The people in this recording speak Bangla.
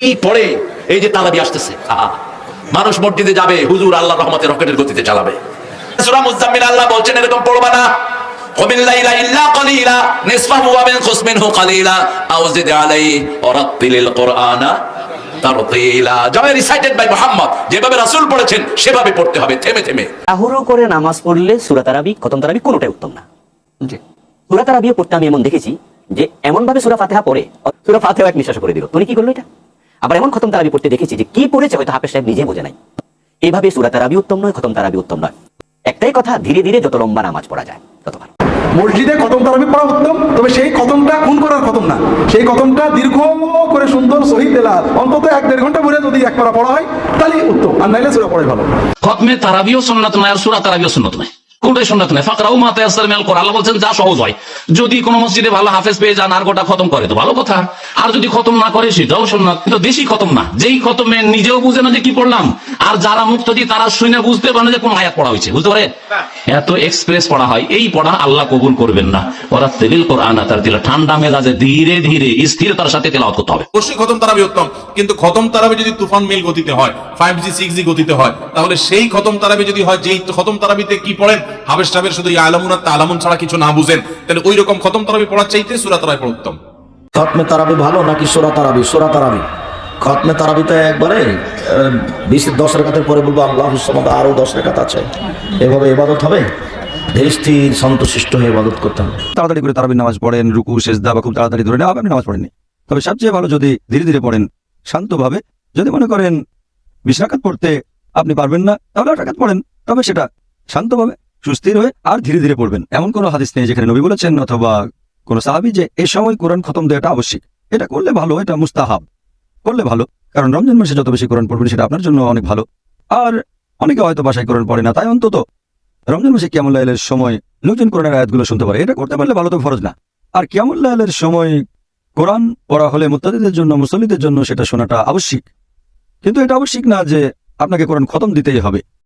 এই পরে এই যে তারাবি আসতেছে, মানুষ মসজিদে যাবে, হুজুর আল্লাহর রহমতে রকেটের গতিতে চালাবে। সূরা মুজাম্মিল আল্লাহ বলছেন এরকম পড়বা না, ওমিন লাইলা ইল্লা কালিলা নিসফাহু ওয়া মিনকুস মিনহু কালিলা আও জিদ আলাইহি ওয়া রাত্তিলিল কুরআনা তারতিলা। যা রিসাইটেড বাই মুহাম্মদ, যেভাবে রাসূল পড়েছেন সেভাবে পড়তে হবে, থেমে থেমে। তাহুরো করে নামাজ পড়লে সূরা তারাবি, খতম তারাবি কোনোটাই উত্তম না। জি, সূরা তারাবিও পড়তে আমি এমন দেখেছি যে এমন ভাবে সূরা ফাতিহা পড়ে, সূরা ফাতিহা এক নিঃশ্বাস করে দিল, তুমি কি করলো এটা? আবার এমন খতম তারাবি পড়তে দেখেছি যে কি পড়েছে হয়তো হাফেজ সাহেব নিজে বোঝে নাই। এইভাবে সূরা তারাবি উত্তম নয়, খতম তারাবি উত্তম নয়। একটাই কথা, ধীরে ধীরে যত লম্বা নামাজ পড়া যায় তত ভালো। মসজিদে খতম তারাবি পড়া উত্তম, তবে সেই খতমটা খুন করার খতম না, সেই খতমটা দীর্ঘ করে সুন্দর সহি তেলাওয়াত অন্তত 1-1.5 ঘন্টা পরে যদি এক পারা পড়া হয় তাহলে উত্তম, আর নাইলে সূরা পড়াই ভালো। খতমে তারাবিও সুন্নাত নয় আর সূরা তারাবিও সুন্নাত নয়, কোনটাই সুন্নাত নয়। ফাকরাউ মা তায়াসসার মিনাল কোরআন, আল্লাহ বলেন যা সহজ হয়। যদি কোনো মসজিদে ভালো হাফেজ পেয়ে যান আর গোটা খতম করে তো ভালো কথা, আর যদি খতম না করে সেটাও সুন্নাত, কিন্তু বেশি খতম না, যেই খতমে নিজেও বুঝে না যে কি পড়লাম, আর যারা মুক্তদি তারা শুনে বুঝতে পারে না যে কোন আয়াত পড়া হয়েছে, বুঝতে পারে? এত এক্সপ্রেস পড়া হয়, এই পড়া আল্লাহ কবুল করবেন না। ওরা তেলিল কোরআন তার দিলে ঠান্ডা মেজাজে ধীরে ধীরে স্থিরতার সাথে তেলাওয়াত করতে হবে। অবশ্যই খতম তারাবি উত্তম, কিন্তু খতম তারাবি যদি তুফান মিল গতিতে হয়, 5G 6G গতিতে হয়, তাহলে সেই খতম তারাবি যদি হয় যেই খতম তারাবিতে কি পড়েন হাফেজ সাহেবের শুধু ইয়ালামুন আর তালামুন ছাড়া কিছু না বুঝেন, তাহলে ওই রকম খতম তারাবি পড়ার চাইতে সূরা তারাবি পড়া উত্তম। খতমে তারাবি ভালো নাকি সূরা তারাবি? সূরা তারাবি। খতমে তারাবিতে একবারে 10 রাকাতের পরে বলবো আল্লাহুস সামাদ, আরো 10 রাকাত আছে, এভাবে ইবাদত হবে? ধীর স্থির শান্তশিষ্ট হয়ে ইবাদত করতে হবে। তাড়াতাড়ি করে তারাবির নামাজ পড়েন, রুকু সেজদা বা খুব তাড়াতাড়ি ধরে নেওয়া, আপনি নামাজ পড়েননি। তবে সবচেয়ে ভালো যদি ধীরে ধীরে পড়েন, শান্তভাবে। যদি মনে করেন 20 রাকাত পড়তে আপনি পারবেন না, তাহলে 8 রাকাত পড়েন, তবে সেটা শান্তভাবে সুস্থির হয়ে আর ধীরে ধীরে পড়বেন। এমন কোনো হাদিস নেই যেখানে নবী বলেছেন অথবা কোনো সাহাবী যে এই সময় কোরআন খতম দেওয়াটা আবশ্যিক। এটা করলে ভালো, এটা মুস্তাহাব, করলে ভালো, কারণ রমজান মাসে যত বেশি কোরআন পড়বেন সেটা আপনার জন্য অনেক ভালো। আর অনেকে হয়তো বাসায় কোরআন পড়ে না, তাই অন্তত রমজান মাসে কিয়ামুল লাইলের সময় লোকজন কোরআনের আয়াতগুলো শুনতে পারে, এটা করতে পারলে ভালো, তো ফরজ না। আর কিয়ামুল লাইলের সময় কোরআন পড়া হলে মুত্তাকিদের জন্য, মুসল্লিদের জন্য সেটা শোনাটা আবশ্যিক, কিন্তু এটা আবশ্যিক না যে আপনাকে কোরআন খতম দিতেই হবে।